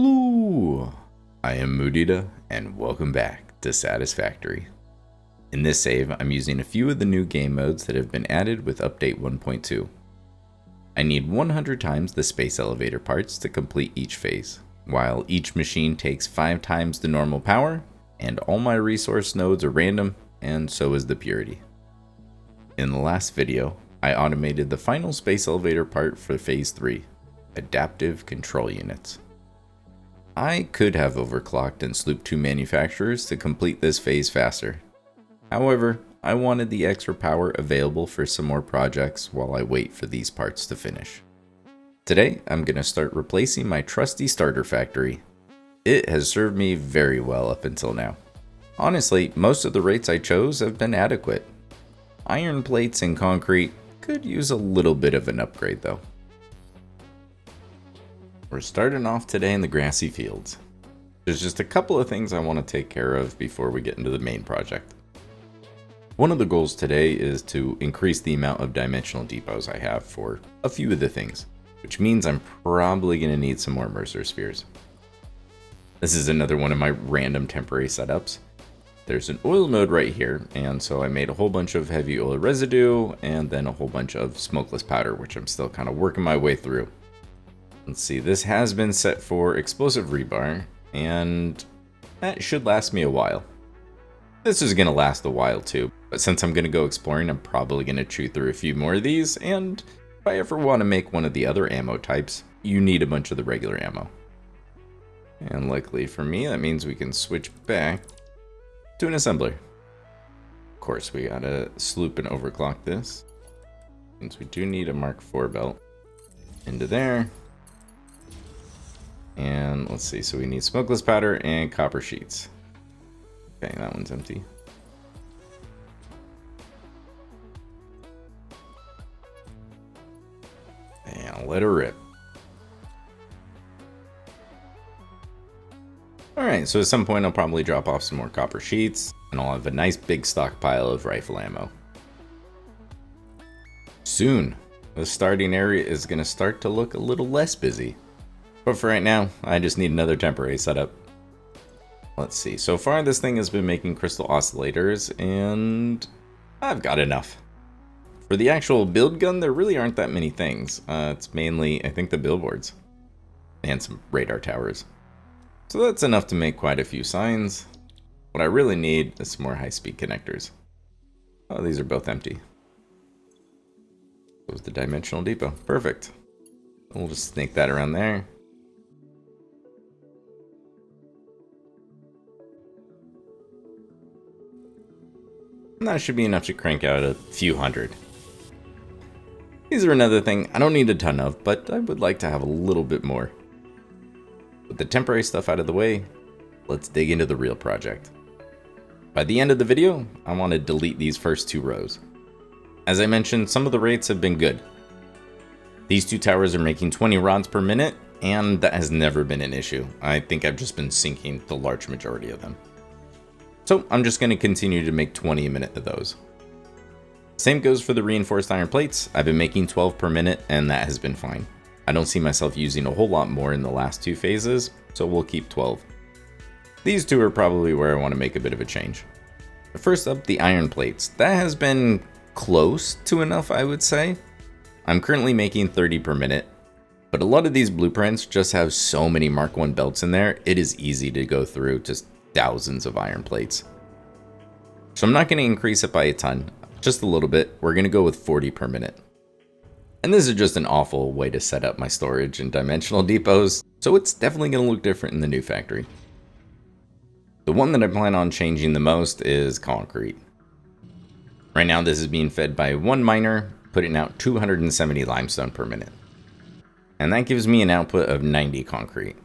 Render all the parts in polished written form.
Hello, I am Mudita, and welcome back to Satisfactory. In this save, I'm using a few of the new game modes that have been added with Update 1.2. I need 100 times the space elevator parts to complete each phase, while each machine takes 5 times the normal power, and all my resource nodes are random, and so is the purity. In the last video, I automated the final space elevator part for Phase 3, Adaptive Control Units. I could have overclocked and slooped 2 manufacturers to complete this phase faster. However, I wanted the extra power available for some more projects while I wait for these parts to finish. Today, I'm going to start replacing my trusty starter factory. It has served me very well up until now. Honestly, most of the rates I chose have been adequate. Iron plates and concrete could use a little bit of an upgrade though. We're starting off today in the grassy fields. There's just a couple of things I want to take care of before we get into the main project. One of the goals today is to increase the amount of dimensional depots I have for a few of the things, which means I'm probably going to need some more Mercer spheres. This is another one of my random temporary setups. There's an oil node right here, and so I made a whole bunch of heavy oil residue and then a whole bunch of smokeless powder, which I'm still kind of working my way through. Let's see, this has been set for explosive rebar, and that should last me a while. This is going to last a while too, but since I'm going to go exploring, I'm probably going to chew through a few more of these, and if I ever want to make one of the other ammo types, you need a bunch of the regular ammo. And luckily for me, that means we can switch back to an assembler. Of course, we gotta sloop and overclock this, since we do need a Mark IV belt. Into there. And let's see, so we need smokeless powder and copper sheets. Okay, that one's empty. And I'll let her rip. Alright, so at some point I'll probably drop off some more copper sheets, and I'll have a nice big stockpile of rifle ammo. Soon, the starting area is going to start to look a little less busy. But for right now, I just need another temporary setup. Let's see, so far this thing has been making crystal oscillators, and I've got enough. For the actual build gun, there really aren't that many things. It's mainly, I think, the billboards. And some radar towers. So that's enough to make quite a few signs. What I really need is some more high-speed connectors. Oh, these are both empty. That was the dimensional depot. Perfect. We'll just snake that around there. And that should be enough to crank out a few hundred. These are another thing I don't need a ton of, but I would like to have a little bit more. With the temporary stuff out of the way, let's dig into the real project. By the end of the video, I want to delete these first 2 rows. As I mentioned, some of the rates have been good. These 2 towers are making 20 rods per minute, and that has never been an issue. I think I've just been sinking the large majority of them. So I'm just going to continue to make 20 a minute of those. Same goes for the reinforced iron plates. I've been making 12 per minute, and that has been fine. I don't see myself using a whole lot more in the last 2 phases, so we'll keep 12. These 2 are probably where I want to make a bit of a change. First up, the iron plates. That has been close to enough, I would say. I'm currently making 30 per minute, but a lot of these blueprints just have so many Mark I belts in there, it is easy to go through just thousands of iron plates. So I'm not going to increase it by a ton, just a little bit. We're going to go with 40 per minute. And this is just an awful way to set up my storage and dimensional depots, so it's definitely going to look different in the new factory. The one that I plan on changing the most is concrete. Right now this is being fed by 1 miner, putting out 270 limestone per minute. And that gives me an output of 90 concrete.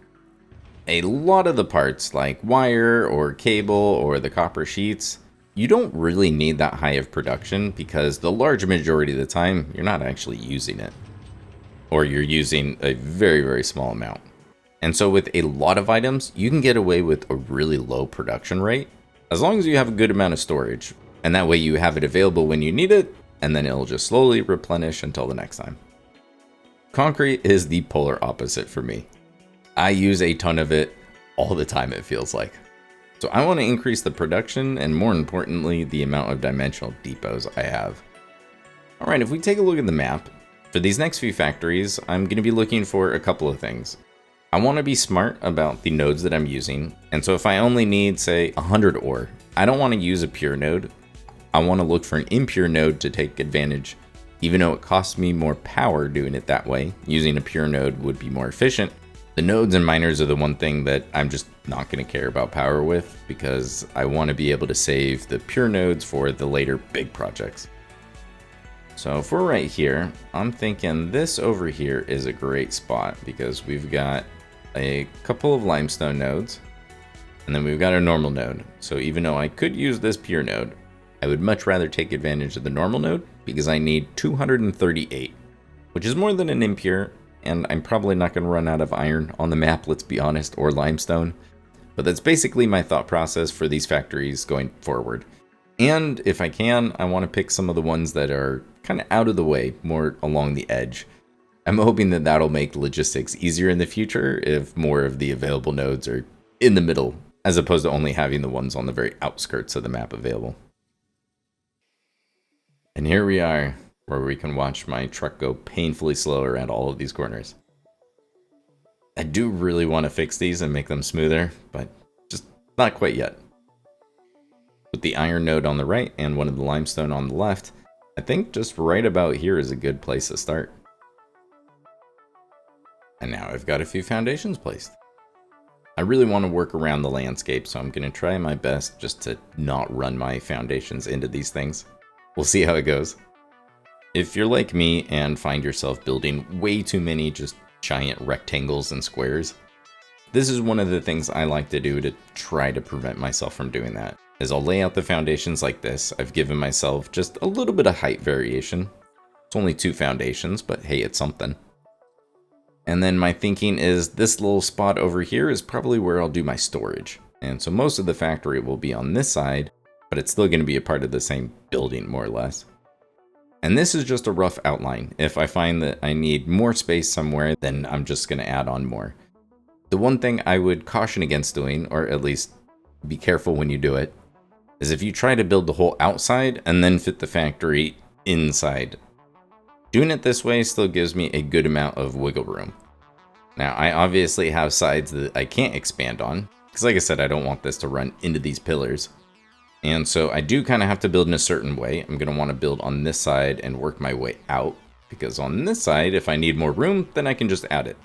A lot of the parts, like wire or cable or the copper sheets, you don't really need that high of production because the large majority of the time, you're not actually using it. Or you're using a very, very small amount. And so with a lot of items, you can get away with a really low production rate, as long as you have a good amount of storage. And that way you have it available when you need it, and then it'll just slowly replenish until the next time. Concrete is the polar opposite for me. I use a ton of it all the time, it feels like. So I want to increase the production and, more importantly, the amount of dimensional depots I have. Alright, if we take a look at the map, for these next few factories, I'm going to be looking for a couple of things. I want to be smart about the nodes that I'm using, and so if I only need, say, 100 ore, I don't want to use a pure node. I want to look for an impure node to take advantage. Even though it costs me more power doing it that way, using a pure node would be more efficient. The nodes and miners are the one thing that I'm just not going to care about power with, because I want to be able to save the pure nodes for the later big projects. So if we're right here, I'm thinking this over here is a great spot, because we've got a couple of limestone nodes, and then we've got a normal node. So even though I could use this pure node, I would much rather take advantage of the normal node, because I need 238, which is more than an impure, and I'm probably not going to run out of iron on the map, let's be honest, or limestone. But that's basically my thought process for these factories going forward. And if I can, I want to pick some of the ones that are kind of out of the way, more along the edge. I'm hoping that that'll make logistics easier in the future if more of the available nodes are in the middle, as opposed to only having the ones on the very outskirts of the map available. And here we are, where we can watch my truck go painfully slow around all of these corners. I do really want to fix these and make them smoother, but just not quite yet. With the iron node on the right and one of the limestone on the left, I think just right about here is a good place to start. And now I've got a few foundations placed. I really want to work around the landscape, so I'm going to try my best just to not run my foundations into these things. We'll see how it goes. If you're like me and find yourself building way too many just giant rectangles and squares, this is one of the things I like to do to try to prevent myself from doing that. Is I'll lay out the foundations like this. I've given myself just a little bit of height variation. It's only 2 foundations, but hey, it's something. And then my thinking is this little spot over here is probably where I'll do my storage. And so most of the factory will be on this side, but it's still going to be a part of the same building, more or less. And this is just a rough outline. If I find that I need more space somewhere, then I'm just going to add on more. The one thing I would caution against doing, or at least be careful when you do it, is if you try to build the whole outside and then fit the factory inside. Doing it this way still gives me a good amount of wiggle room. Now, I obviously have sides that I can't expand on, because like I said, I don't want this to run into these pillars. And so I do kind of have to build in a certain way. I'm going to want to build on this side and work my way out, because on this side, if I need more room, then I can just add it.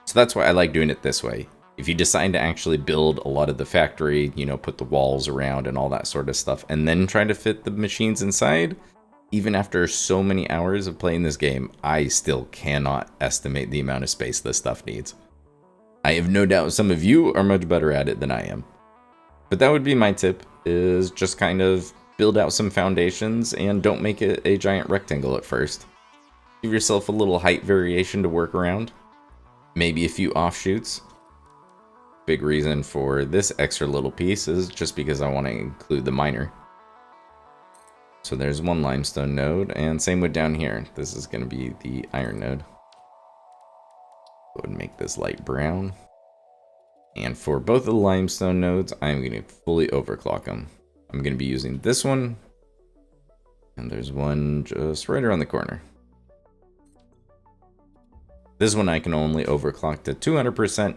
So that's why I like doing it this way. If you decide to actually build a lot of the factory, you know, put the walls around and all that sort of stuff, and then try to fit the machines inside, even after so many hours of playing this game, I still cannot estimate the amount of space this stuff needs. I have no doubt some of you are much better at it than I am. But that would be my tip, is just kind of build out some foundations and don't make it a giant rectangle at first. Give yourself a little height variation to work around. Maybe a few offshoots. Big reason for this extra little piece is just because I want to include the miner. So there's one limestone node, and same with down here. This is going to be the iron node. Go ahead and make this light brown. And for both of the limestone nodes, I'm going to fully overclock them. I'm going to be using this one, and there's one just right around the corner. This one I can only overclock to 200%,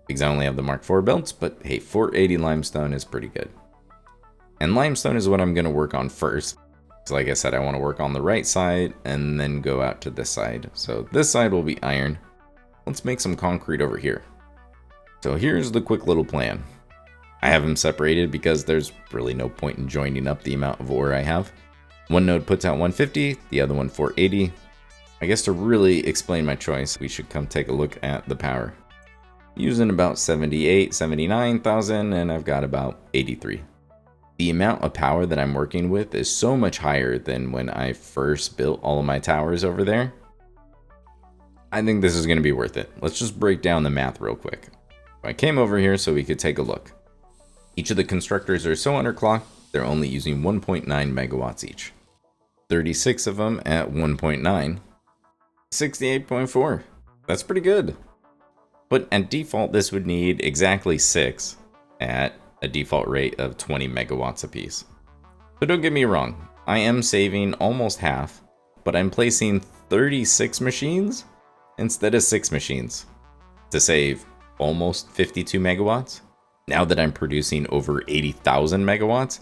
because I only have the Mark IV belts, but hey, 480 limestone is pretty good. And limestone is what I'm going to work on first. So like I said, I want to work on the right side and then go out to this side. So this side will be iron. Let's make some concrete over here. So here's the quick little plan. I have them separated because there's really no point in joining up the amount of ore I have. One node puts out 150, the other one 480. I guess to really explain my choice, we should come take a look at the power. Using about 79,000, and I've got about 83. The amount of power that I'm working with is so much higher than when I first built all of my towers over there. I think this is going to be worth it. Let's just break down the math real quick. I came over here so we could take a look. Each of the constructors are so underclocked, they're only using 1.9 megawatts each. 36 of them at 1.9. 68.4. That's pretty good. But at default, this would need exactly 6 at a default rate of 20 megawatts apiece. So don't get me wrong, I am saving almost half, but I'm placing 36 machines instead of 6 machines to save almost 52 megawatts. Now that I'm producing over 80,000 megawatts,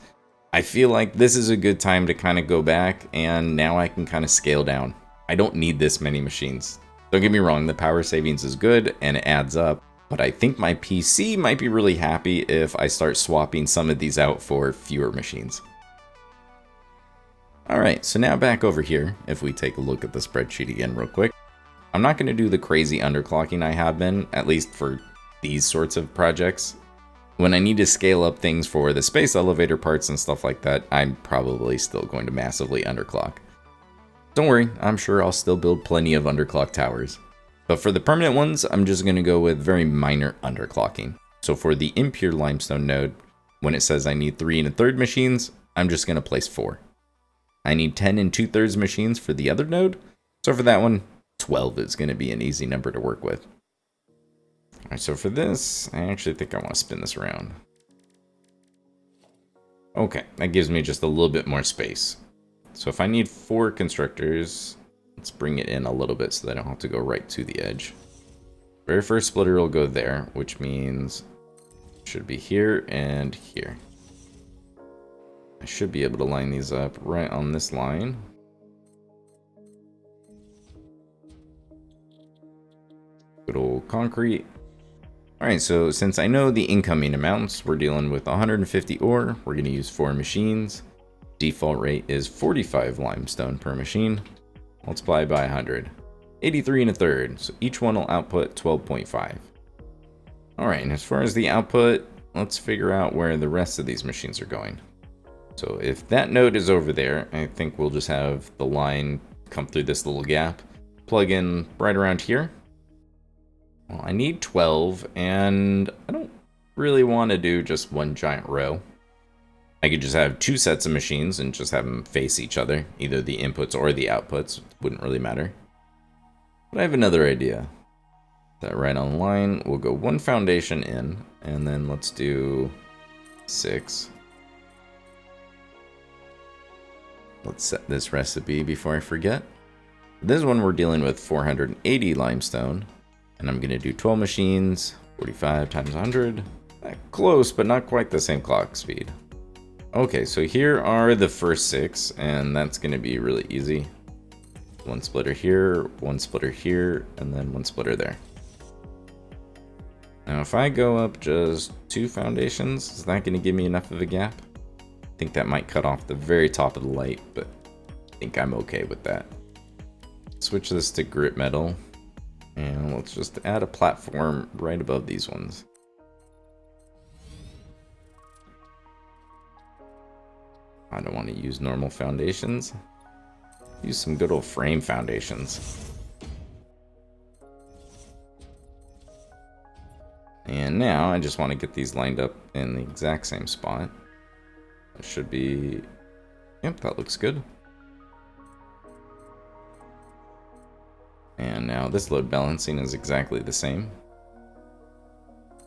I feel like this is a good time to kind of go back, and now I can kind of scale down. I don't need this many machines. Don't get me wrong, the power savings is good and it adds up, but I think my PC might be really happy if I start swapping some of these out for fewer machines. Alright, so now back over here, if we take a look at the spreadsheet again real quick, I'm not going to do the crazy underclocking I have been, at least for these sorts of projects. When I need to scale up things for the space elevator parts and stuff like that, I'm probably still going to massively underclock. Don't worry, I'm sure I'll still build plenty of underclock towers. But for the permanent ones, I'm just going to go with very minor underclocking. So for the impure limestone node, when it says I need 3 1/3 machines, I'm just going to place 4. I need 10 2/3 machines for the other node, so for that one, 12 is going to be an easy number to work with. Alright, so for this, I actually think I want to spin this around. Okay, that gives me just a little bit more space. So if I need 4 constructors, let's bring it in a little bit so that I don't have to go right to the edge. Very first splitter will go there, which means it should be here and here. I should be able to line these up right on this line. Good old concrete. Alright, so since I know the incoming amounts, we're dealing with 150 ore. We're going to use 4 machines. Default rate is 45 limestone per machine. Multiply by 100. 83 1/3. So each one will output 12.5. Alright, and as far as the output, let's figure out where the rest of these machines are going. So if that node is over there, I think we'll just have the line come through this little gap. Plug in right around here. Well, I need 12, and I don't really want to do just one giant row. I could just have 2 sets of machines and just have them face each other, either the inputs or the outputs, wouldn't really matter. But I have another idea. That right on the line, we'll go 1 foundation in, and then let's do 6. Let's set this recipe before I forget. This one we're dealing with 480 limestone. And I'm going to do 12 machines, 45 times 100. Close, but not quite the same clock speed. Okay, so here are the first 6, and that's going to be really easy. 1 splitter here, 1 splitter here, and then 1 splitter there. Now if I go up just 2 foundations, is that going to give me enough of a gap? I think that might cut off the very top of the light, but I think I'm okay with that. Switch this to grit metal. And let's just add a platform right above these ones. I don't want to use normal foundations. Use some good old frame foundations. And now I just want to get these lined up in the exact same spot. It should be... Yep, that looks good. And now this load balancing is exactly the same.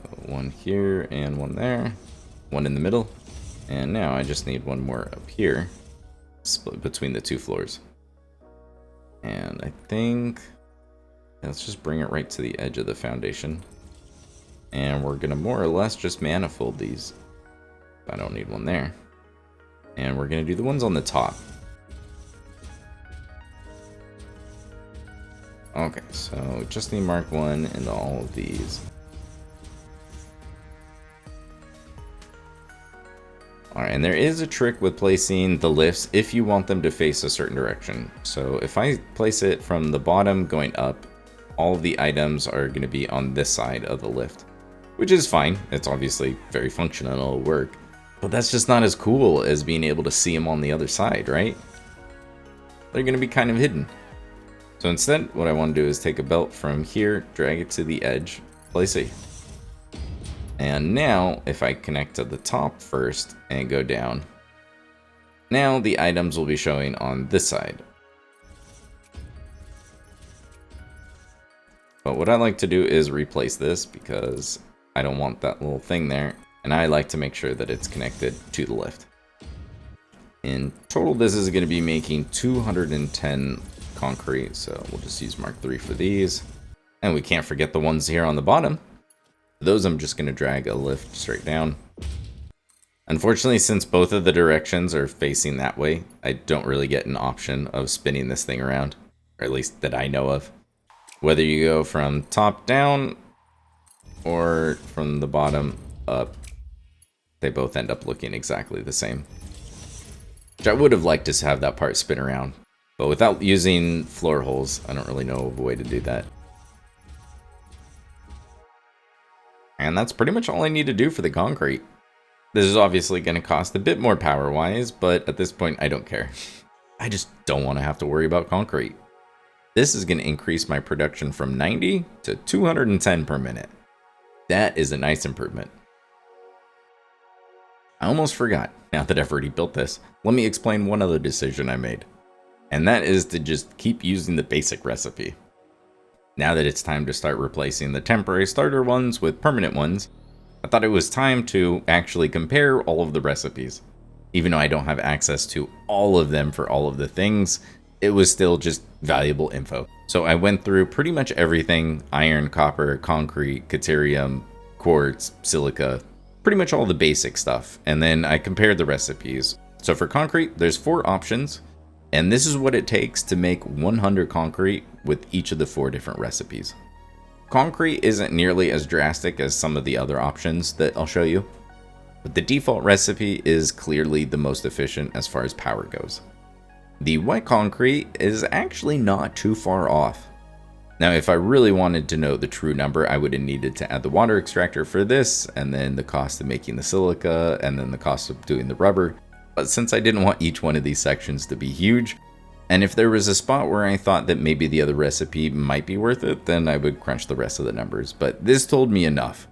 So 1 here and 1 there. 1 in the middle. And now I just need 1 more up here. Split between the 2 floors. And I think... Let's just bring it right to the edge of the foundation. And we're going to more or less just manifold these. I don't need 1 there. And we're going to do the ones on the top. Okay, so just need mark 1 into all of these. Alright, and there is a trick with placing the lifts if you want them to face a certain direction. So if I place it from the bottom going up, all of the items are going to be on this side of the lift. Which is fine, it's obviously very functional and it'll work. But that's just not as cool as being able to see them on the other side, right? They're going to be kind of hidden. So instead, what I want to do is take a belt from here, drag it to the edge, place it. And now, if I connect to the top first and go down, now the items will be showing on this side. But what I like to do is replace this because I don't want that little thing there. And I like to make sure that it's connected to the lift. In total, this is going to be making 210 concrete. So we'll just use Mark III for these. And we can't forget the ones here on the bottom. Those I'm just going to drag a lift straight down. Unfortunately, since both of the directions are facing that way, I don't really get an option of spinning this thing around. Or at least that I know of. Whether you go from top down or from the bottom up, they both end up looking exactly the same. Which I would have liked to have that part spin around. But without using floor holes, I don't really know of a way to do that. And that's pretty much all I need to do for the concrete. This is obviously going to cost a bit more power-wise, but at this point I don't care. I just don't want to have to worry about concrete. This is going to increase my production from 90 to 210 per minute. That is a nice improvement. I almost forgot, now that I've already built this, let me explain one other decision I made. And that is to just keep using the basic recipe. Now that it's time to start replacing the temporary starter ones with permanent ones, I thought it was time to actually compare all of the recipes. Even though I don't have access to all of them for all of the things, it was still just valuable info. So I went through pretty much everything: iron, copper, concrete, caterium, quartz, silica, pretty much all the basic stuff. And then I compared the recipes. So for concrete, there's 4 options. And this is what it takes to make 100 concrete with each of the 4 different recipes. Concrete isn't nearly as drastic as some of the other options that I'll show you, but the default recipe is clearly the most efficient as far as power goes. The white concrete is actually not too far off. Now, if I really wanted to know the true number, I would have needed to add the water extractor for this, and then the cost of making the silica, and then the cost of doing the rubber. But since I didn't want each one of these sections to be huge, and if there was a spot where I thought that maybe the other recipe might be worth it, then I would crunch the rest of the numbers. But this told me enough.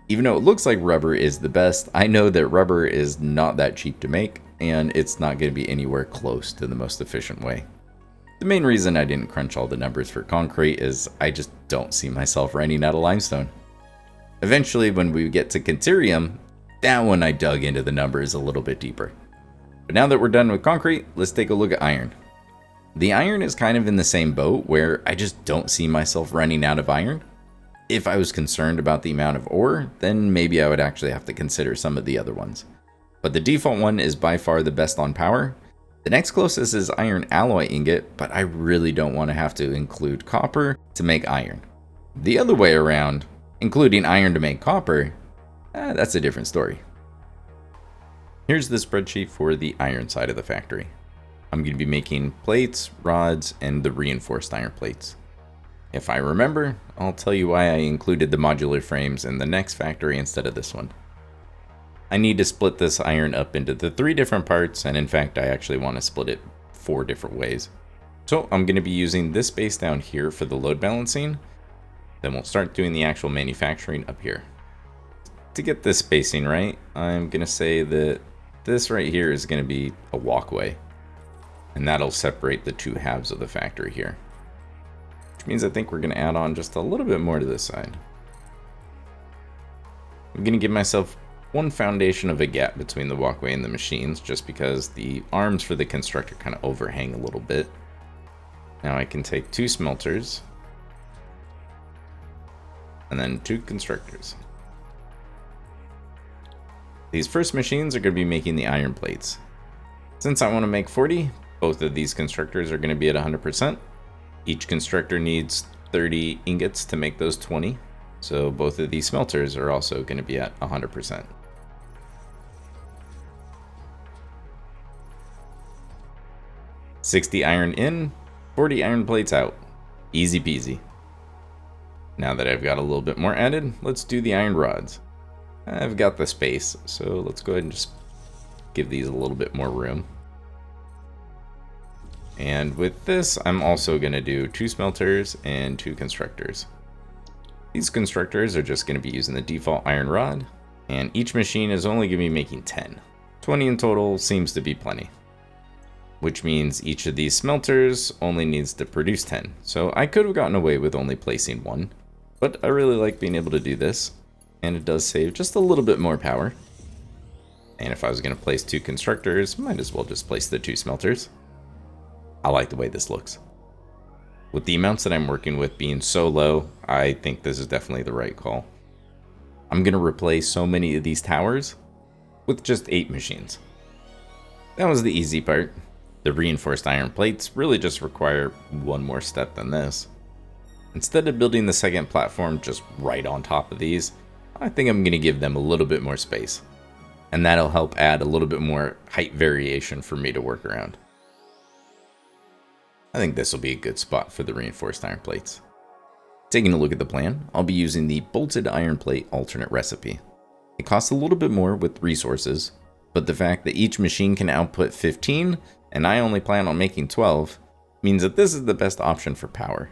Even though it looks like rubber is the best, I know that rubber is not that cheap to make, and it's not going to be anywhere close to the most efficient way. The main reason I didn't crunch all the numbers for concrete is I just don't see myself running out of limestone. Eventually, when we get to caterium, that one I dug into the numbers a little bit deeper. But now that we're done with concrete, let's take a look at iron. The iron is kind of in the same boat where I just don't see myself running out of iron. If I was concerned about the amount of ore, then maybe I would actually have to consider some of the other ones. But the default one is by far the best on power. The next closest is iron alloy ingot, but I really don't want to have to include copper to make iron. The other way around, including iron to make copper, that's a different story. Here's the spreadsheet for the iron side of the factory. I'm going to be making plates, rods, and the reinforced iron plates. If I remember, I'll tell you why I included the modular frames in the next factory instead of this one. I need to split this iron up into the 3 different parts, and in fact I actually want to split it 4 different ways. So I'm going to be using this space down here for the load balancing, then we'll start doing the actual manufacturing up here. To get this spacing right, I'm going to say that this right here is going to be a walkway, and that'll separate the 2 halves of the factory here. Which means I think we're going to add on just a little bit more to this side. I'm going to give myself 1 foundation of a gap between the walkway and the machines, just because the arms for the constructor kind of overhang a little bit. Now I can take 2 smelters, and then 2 constructors. These first machines are going to be making the iron plates. Since I want to make 40, both of these constructors are going to be at 100%. Each constructor needs 30 ingots to make those 20, so both of these smelters are also going to be at 100%. $60 iron in, 40 iron plates out. Easy peasy. Now that I've got a little bit more added, let's do the iron rods. I've got the space, so let's go ahead and just give these a little bit more room. And with this, I'm also going to do 2 smelters and 2 constructors. These constructors are just going to be using the default iron rod, and each machine is only going to be making 10. 20 in total seems to be plenty. Which means each of these smelters only needs to produce 10. So I could have gotten away with only placing 1, But I really like being able to do this, and it does save just a little bit more power. And if I was going to place 2 constructors, might as well just place the 2 smelters. I like the way this looks. With the amounts that I'm working with being so low, I think this is definitely the right call. I'm going to replace so many of these towers with just 8 machines. That was the easy part. The reinforced iron plates really just require one more step than this. Instead of building the second platform just right on top of these, I think I'm going to give them a little bit more space. And that'll help add a little bit more height variation for me to work around. I think this will be a good spot for the reinforced iron plates. Taking a look at the plan, I'll be using the bolted iron plate alternate recipe. It costs a little bit more with resources, but the fact that each machine can output 15, and I only plan on making 12, means that this is the best option for power.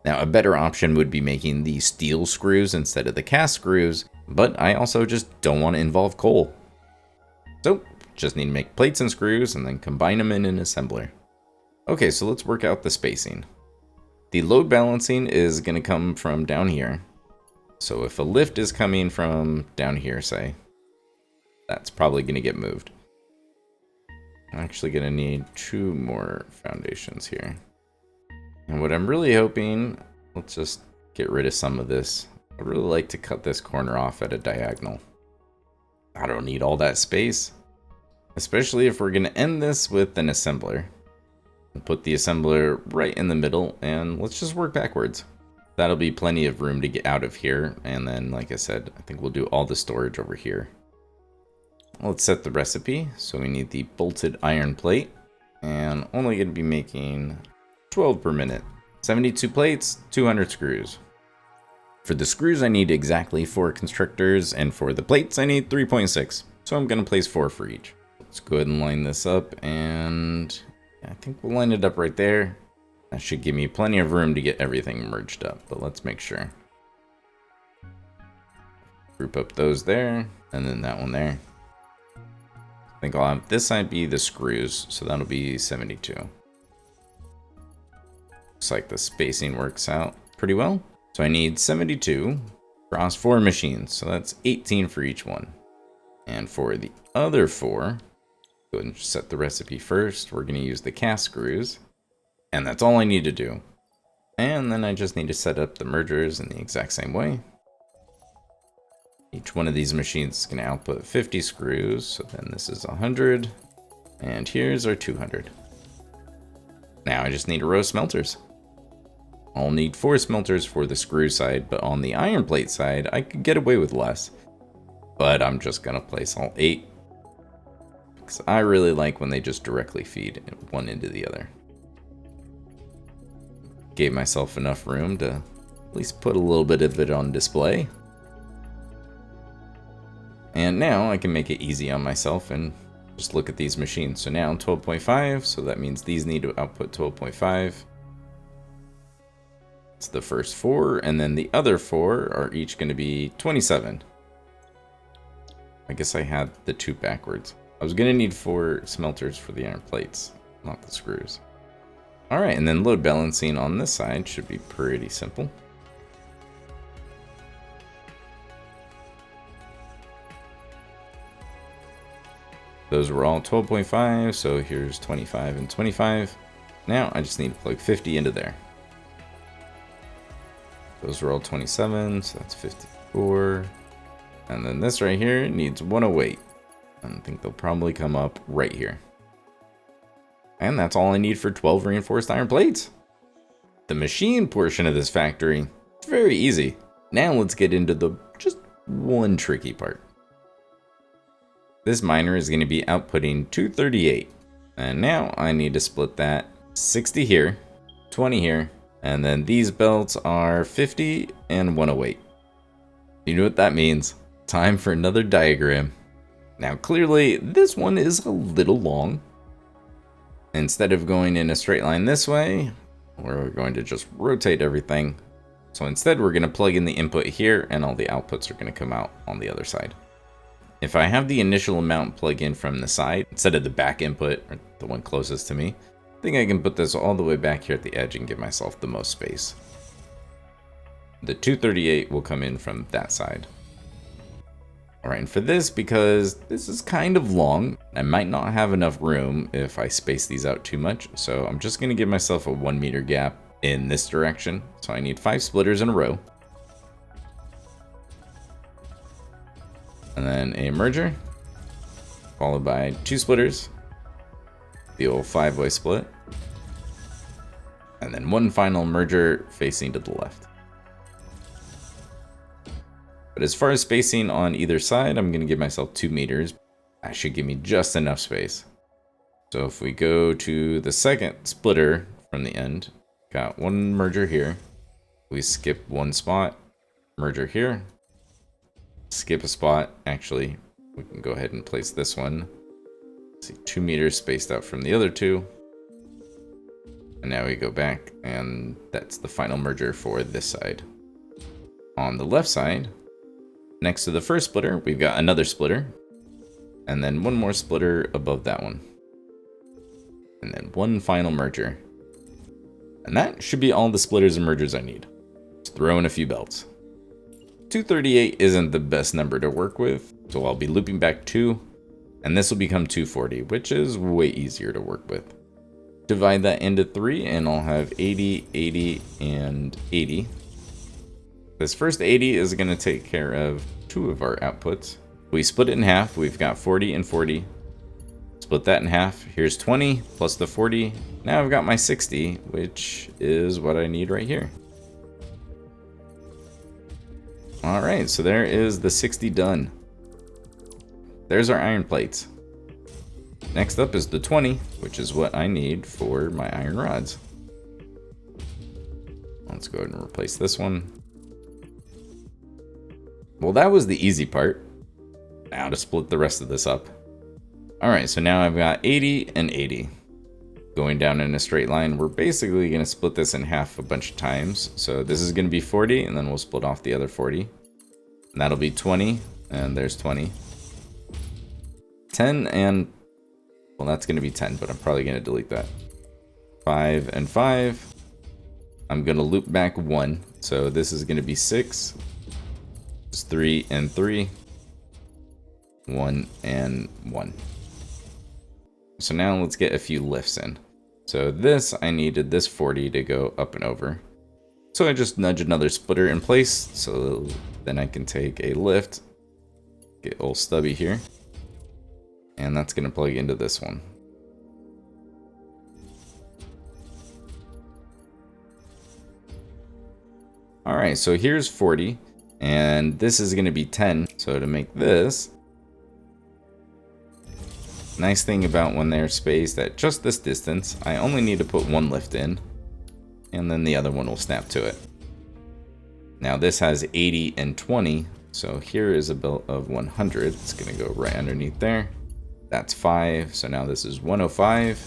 Now, a better option would be making the steel screws instead of the cast screws, but I also just don't want to involve coal. So, just need to make plates and screws and then combine them in an assembler. Okay, so let's work out the spacing. The load balancing is going to come from down here. So if a lift is coming from down here, say, that's probably going to get moved. I'm actually going to need 2 more foundations here. And what I'm really hoping, let's just get rid of some of this. I'd really like to cut this corner off at a diagonal. I don't need all that space, especially if we're going to end this with an assembler. We'll put the assembler right in the middle, and let's just work backwards. That'll be plenty of room to get out of here, and then, like I said, I think we'll do all the storage over here. Let's set the recipe. So we need the bolted iron plate, and only going to be making 12 per minute. 72 plates, 200 screws. For the screws, I need exactly 4 constructors, and for the plates, I need 3.6. So I'm going to place 4 for each. Let's go ahead and line this up, and I think we'll line it up right there. That should give me plenty of room to get everything merged up, but let's make sure. Group up those there, and then that one there. I think I'll have this side be the screws, so that'll be 72. Looks like the spacing works out pretty well. So I need 72 across 4 machines, so that's 18 for each one. And for the other 4, go ahead and set the recipe first. We're going to use the cast screws, and that's all I need to do. And then I just need to set up the mergers in the exact same way. Each one of these machines is going to output 50 screws, so then this is 100, and here's our 200. Now I just need a row of smelters. I'll need 4 smelters for the screw side, but on the iron plate side, I could get away with less. But I'm just going to place all 8. Because I really like when they just directly feed one into the other. Gave myself enough room to at least put a little bit of it on display. And now I can make it easy on myself and just look at these machines. So now 12.5, so that means these need to output 12.5. It's the first 4, and then the other 4 are each going to be 27. I guess I had the 2 backwards. I was going to need 4 smelters for the iron plates, not the screws. Alright, and then load balancing on this side should be pretty simple. Those were all 12.5, so here's 25 and 25. Now I just need to plug 50 into there. Those are all 27, so that's 54. And then this right here needs 108. I think they'll probably come up right here. And that's all I need for 12 reinforced iron plates. The machine portion of this factory is very easy. Now let's get into the just one tricky part. This miner is going to be outputting 238. And now I need to split that 60 here, 20 here, and then these belts are 50 and 108. You know what that means? Time for another diagram. Now clearly this one is a little long. Instead of going in a straight line this way, we're going to just rotate everything. So instead we're going to plug in the input here, and all the outputs are going to come out on the other side. If I have the initial amount plug in from the side instead of the back input, or the one closest to me, I think I can put this all the way back here at the edge and give myself the most space. The 238 will come in from that side. All right, and for this, because this is kind of long, I might not have enough room if I space these out too much. So I'm just gonna give myself a 1 meter gap in this direction. So I need 5 splitters in a row. And then a merger, followed by 2 splitters, the old 5-way split, and then 1 final merger facing to the left. But as far as spacing on either side, I'm going to give myself 2 meters. That should give me just enough space. So if we go to the second splitter from the end, got 1 merger here. We skip 1 spot, merger here, skip a spot. Actually, we can go ahead and place this one. Let's see, 2 meters spaced out from the other 2. And now we go back, and that's the final merger for this side. On the left side, next to the first splitter, we've got another splitter, and then 1 more splitter above that one. And then 1 final merger. And that should be all the splitters and mergers I need. Just throw in a few belts. 238 isn't the best number to work with, so I'll be looping back 2, and this will become 240, which is way easier to work with. Divide that into 3, and I'll have 80, 80, and 80. This first 80 is going to take care of 2 of our outputs. We split it in half. We've got 40 and 40. Split that in half. Here's 20 plus the 40. Now I've got my 60, which is what I need right here. All right, so there is the 60 done. There's our iron plates. Next up is the 20, which is what I need for my iron rods. Let's go ahead and replace this one. Well, that was the easy part. Now to split the rest of this up. All right, so now I've got 80 and 80. Going down in a straight line, we're basically going to split this in half a bunch of times. So this is going to be 40, and then we'll split off the other 40. And that'll be 20, and there's 20. 10 and, well, that's going to be 10, but I'm probably going to delete that. 5 and 5. I'm going to loop back 1. So this is going to be 6. It's 3 and 3. 1 and 1. So now let's get a few lifts in. So this, I needed this 40 to go up and over. So I just nudge another splitter in place, so then I can take a lift, get old stubby here, and that's going to plug into this one. All right, so here's 40, and this is going to be 10. So to make this, nice thing about when they're spaced at just this distance, I only need to put 1 lift in, and then the other one will snap to it. Now this has 80 and 20, so here is a belt of 100. It's going to go right underneath there. That's 5, so now this is 105.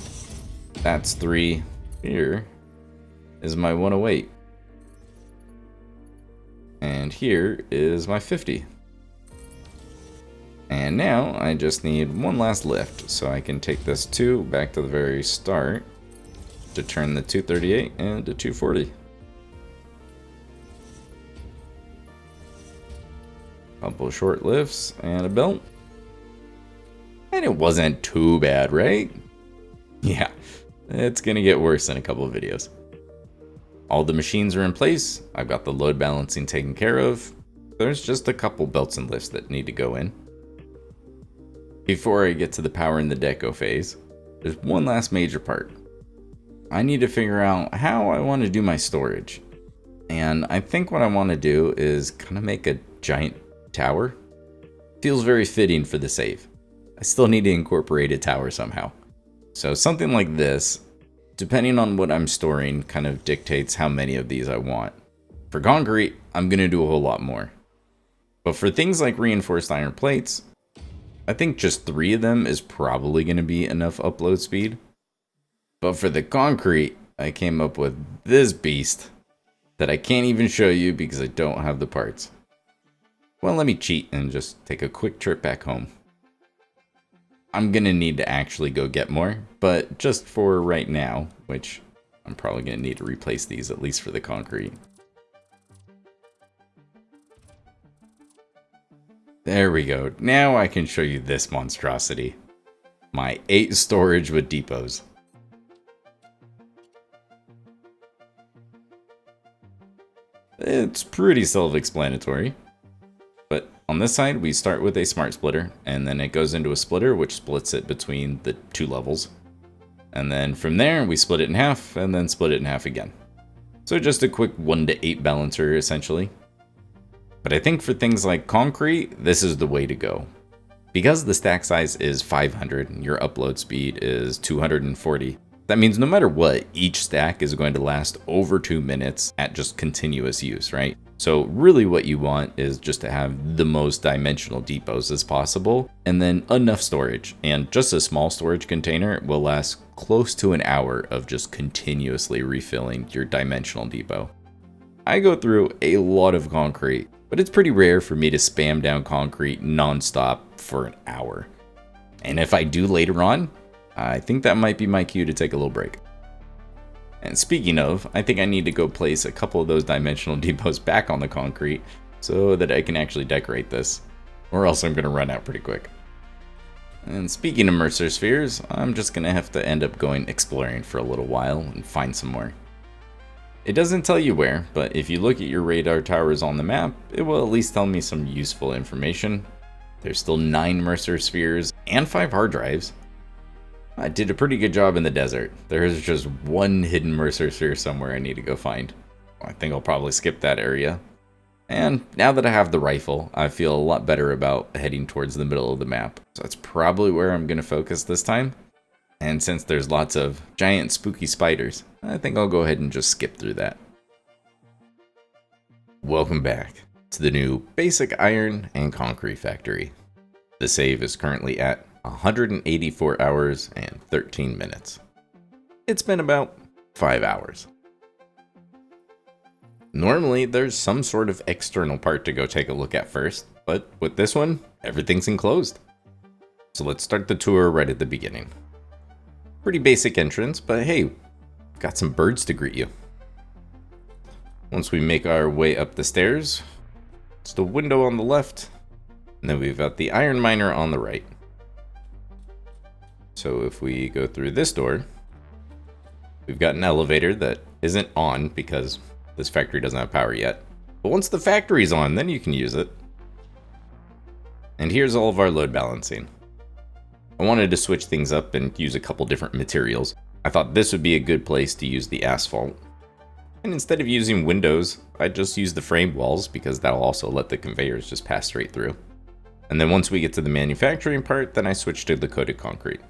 That's 3. Here is my 108. And here is my 50. And now I just need 1 last lift, so I can take this 2 back to the very start to turn the 238 into 240. Couple short lifts and a belt. And it wasn't too bad, right? Yeah, it's gonna get worse in a couple of videos. All the machines are in place. I've got the load balancing taken care of. There's just a couple belts and lifts that need to go in. Before I get to the power in the deco phase, there's one last major part. I need to figure out how I want to do my storage. And I think what I want to do is kind of make a giant tower. Feels very fitting for the save. I still need to incorporate a tower somehow. So something like this, depending on what I'm storing, kind of dictates how many of these I want. For concrete, I'm going to do a whole lot more. But for things like reinforced iron plates, I think just 3 of them is probably going to be enough upload speed. But for the concrete, I came up with this beast that I can't even show you because I don't have the parts. Well, let me cheat and just take a quick trip back home. I'm going to need to actually go get more, but just for right now, which I'm probably going to need to replace these at least for the concrete. There we go. Now I can show you this monstrosity. My 8 storage with depots. It's pretty self-explanatory. But on this side, we start with a smart splitter, and then it goes into a splitter, which splits it between the 2 levels. And then from there, we split it in half, and then split it in half again. So just a quick 1:8 balancer, essentially. But I think for things like concrete, this is the way to go. Because the stack size is 500 and your upload speed is 240, that means no matter what, each stack is going to last over 2 minutes at just continuous use, right? So really what you want is just to have the most dimensional depots as possible, and then enough storage. And just a small storage container will last close to an hour of just continuously refilling your dimensional depot. I go through a lot of concrete, but it's pretty rare for me to spam down concrete nonstop for an hour. And if I do later on, I think that might be my cue to take a little break. And speaking of, I think I need to go place a couple of those dimensional depots back on the concrete so that I can actually decorate this, or else I'm going to run out pretty quick. And speaking of Mercer spheres, I'm just going to have to end up going exploring for a little while and find some more. It doesn't tell you where, but if you look at your radar towers on the map, it will at least tell me some useful information. There's still 9 Mercer spheres and 5 hard drives. I did a pretty good job in the desert. There is just 1 hidden Mercer sphere somewhere I need to go find. I think I'll probably skip that area. And now that I have the rifle, I feel a lot better about heading towards the middle of the map. So that's probably where I'm going to focus this time. And since there's lots of giant spooky spiders, I think I'll go ahead and just skip through that. Welcome back to the new basic iron and concrete factory. The save is currently at 184 hours and 13 minutes. It's been about 5 hours. Normally, there's some sort of external part to go take a look at first, but with this one, everything's enclosed. So let's start the tour right at the beginning. Pretty basic entrance, but hey, got some birds to greet you. Once we make our way up the stairs, it's the window on the left, and then we've got the iron miner on the right. So if we go through this door, we've got an elevator that isn't on because this factory doesn't have power yet. But once the factory's on, then you can use it. And here's all of our load balancing. I wanted to switch things up and use a couple different materials. I thought this would be a good place to use the asphalt. And instead of using windows, I just use the frame walls because that'll also let the conveyors just pass straight through. And then once we get to the manufacturing part, then I switch to the coated concrete.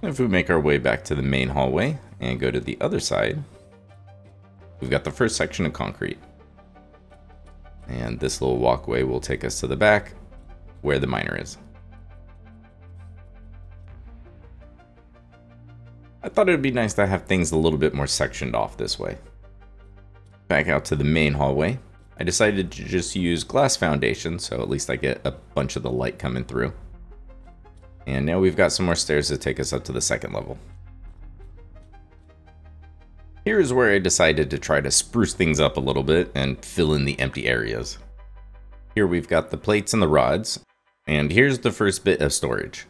If we make our way back to the main hallway and go to the other side, we've got the first section of concrete. And this little walkway will take us to the back where the miner is. I thought it would be nice to have things a little bit more sectioned off this way. Back out to the main hallway, I decided to just use glass foundation so at least I get a bunch of the light coming through. And now we've got some more stairs to take us up to the second level. Here is where I decided to try to spruce things up a little bit and fill in the empty areas. Here we've got the plates and the rods, and here's the first bit of storage.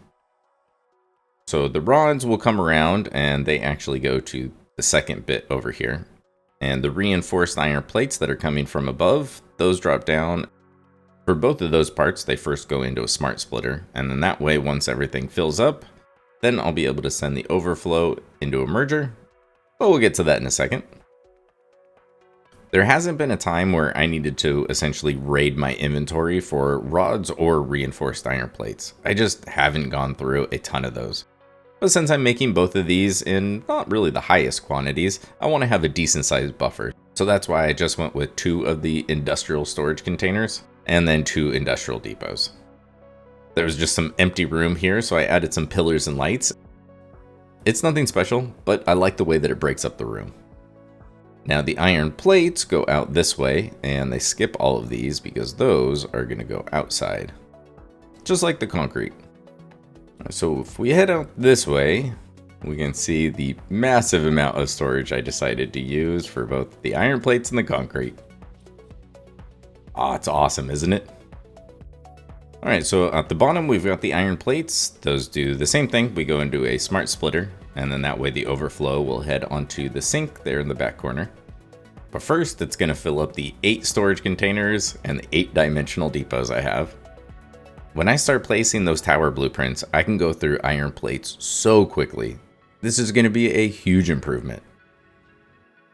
So the rods will come around and they actually go to the second bit over here. And the reinforced iron plates that are coming from above, those drop down. For both of those parts, they first go into a smart splitter. And then that way, once everything fills up, then I'll be able to send the overflow into a merger. But we'll get to that in a second. There hasn't been a time where I needed to essentially raid my inventory for rods or reinforced iron plates. I just haven't gone through a ton of those. But since I'm making both of these in not really the highest quantities, I want to have a decent sized buffer. So that's why I just went with 2 of the industrial storage containers and then 2 industrial depots. There was just some empty room here, so I added some pillars and lights. It's nothing special, but I like the way that it breaks up the room. Now the iron plates go out this way, and they skip all of these because those are going to go outside. Just like the concrete. So if we head out this way, we can see the massive amount of storage I decided to use for both the iron plates and the concrete. Oh, it's awesome, isn't it? Alright, so at the bottom we've got the iron plates. Those do the same thing. We go into a smart splitter, and then that way the overflow will head onto the sink there in the back corner. But first, it's going to fill up the 8 storage containers and the 8 dimensional depots I have. When I start placing those tower blueprints, I can go through iron plates so quickly. This is going to be a huge improvement.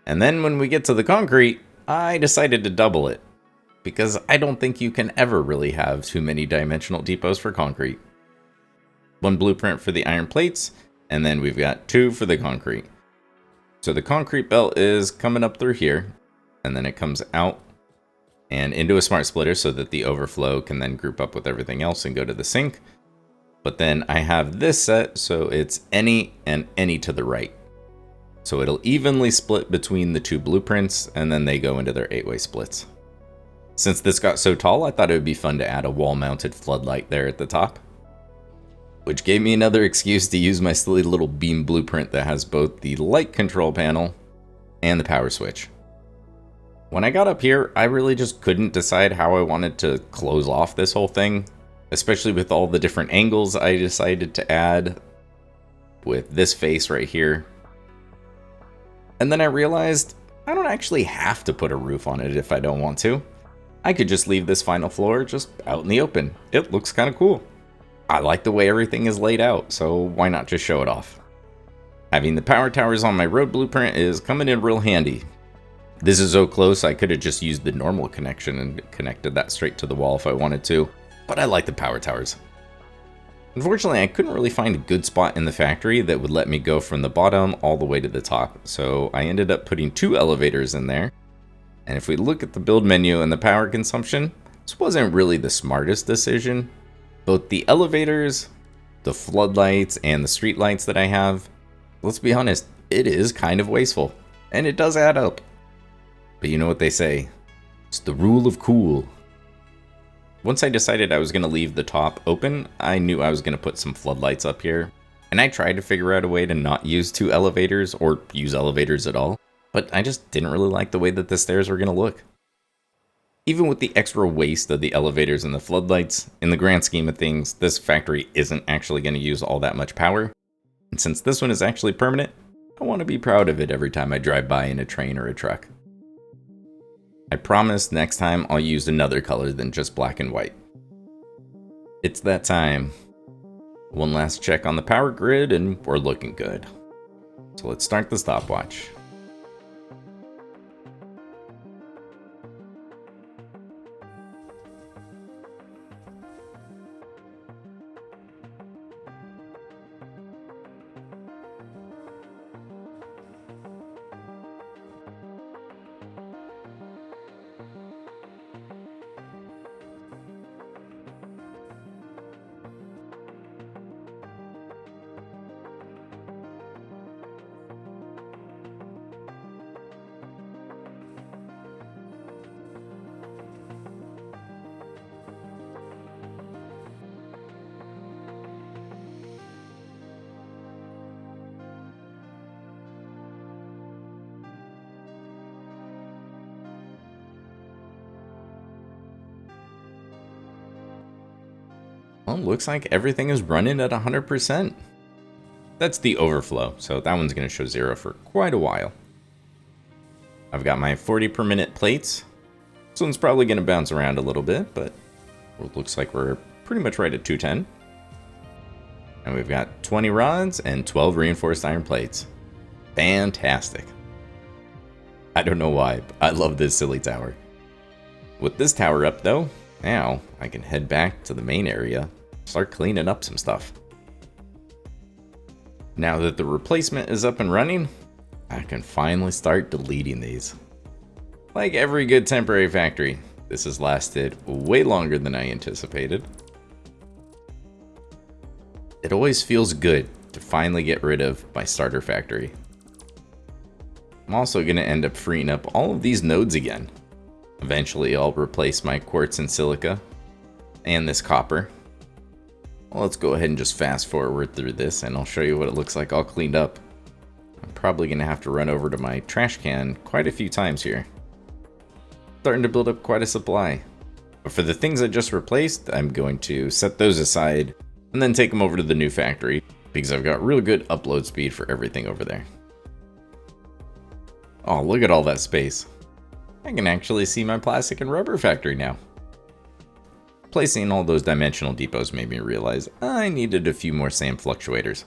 And then when we get to the concrete, I decided to double it, because I don't think you can ever really have too many dimensional depots for concrete. 1 blueprint for the iron plates, and then we've got 2 for the concrete. So the concrete belt is coming up through here, and then it comes out and into a smart splitter so that the overflow can then group up with everything else and go to the sink. But then I have this set, so it's any and any to the right. So it'll evenly split between the 2 blueprints, and then they go into their 8-way splits. Since this got so tall, I thought it would be fun to add a wall-mounted floodlight there at the top, which gave me another excuse to use my silly little beam blueprint that has both the light control panel and the power switch. When I got up here, I really just couldn't decide how I wanted to close off this whole thing, especially with all the different angles I decided to add with this face right here. And then I realized I don't actually have to put a roof on it if I don't want to. I could just leave this final floor just out in the open. It looks kind of cool. I like the way everything is laid out, so why not just show it off? Having the power towers on my road blueprint is coming in real handy. This is so close I could have just used the normal connection and connected that straight to the wall if I wanted to, but I like the power towers. Unfortunately, I couldn't really find a good spot in the factory that would let me go from the bottom all the way to the top, so I ended up putting 2 elevators in there. And if we look at the build menu and the power consumption, this wasn't really the smartest decision. Both the elevators, the floodlights, and the street lights that I have, let's be honest, it is kind of wasteful, and it does add up. But you know what they say, it's the rule of cool. Once I decided I was going to leave the top open, I knew I was going to put some floodlights up here, and I tried to figure out a way to not use 2 elevators or use elevators at all, but I just didn't really like the way that the stairs were going to look. Even with the extra waste of the elevators and the floodlights, in the grand scheme of things, this factory isn't actually going to use all that much power. And since this one is actually permanent, I want to be proud of it every time I drive by in a train or a truck. I promise next time I'll use another color than just black and white. It's that time. One last check on the power grid and we're looking good. So let's start the stopwatch. Well, looks like everything is running at 100%. That's the overflow, so that one's going to show 0 for quite a while. I've got my 40 per minute plates. This one's probably going to bounce around a little bit, but it looks like we're pretty much right at 210. And we've got 20 rods and 12 reinforced iron plates. Fantastic. I don't know why, but I love this silly tower. With this tower up though, now I can head back to the main area, start cleaning up some stuff. Now that the replacement is up and running, I can finally start deleting these. Like every good temporary factory, this has lasted way longer than I anticipated. It always feels good to finally get rid of my starter factory. I'm also going to end up freeing up all of these nodes again. Eventually I'll replace my quartz and silica and this copper. Well, let's go ahead and just fast forward through this and I'll show you what it looks like all cleaned up. I'm probably going to have to run over to my trash can quite a few times here. Starting to build up quite a supply. But for the things I just replaced, I'm going to set those aside and then take them over to the new factory because I've got real good upload speed for everything over there. Oh, look at all that space. I can actually see my plastic and rubber factory now. Placing all those dimensional depots made me realize I needed a few more sand fluctuators.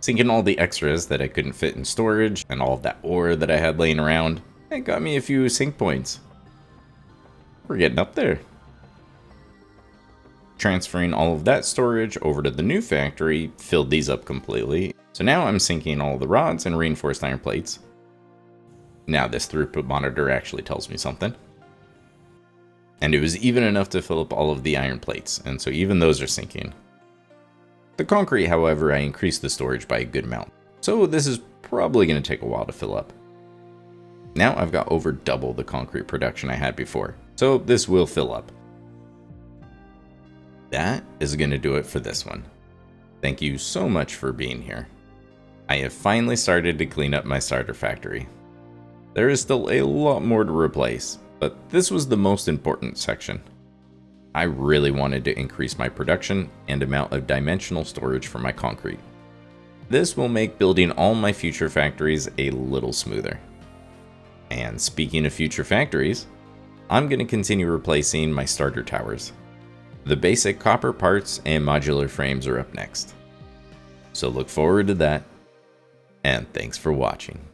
Sinking all the extras that I couldn't fit in storage and all of that ore that I had laying around, it got me a few sink points. We're getting up there. Transferring all of that storage over to the new factory filled these up completely. So now I'm sinking all the rods and reinforced iron plates. Now this throughput monitor actually tells me something. And it was even enough to fill up all of the iron plates, and so even those are sinking. The concrete, however, I increased the storage by a good amount, so this is probably going to take a while to fill up. Now I've got over double the concrete production I had before, so this will fill up. That is going to do it for this one. Thank you so much for being here. I have finally started to clean up my starter factory. There is still a lot more to replace, but this was the most important section. I really wanted to increase my production and amount of dimensional storage for my concrete. This will make building all my future factories a little smoother. And speaking of future factories, I'm going to continue replacing my starter towers. The basic copper parts and modular frames are up next. So look forward to that, and thanks for watching.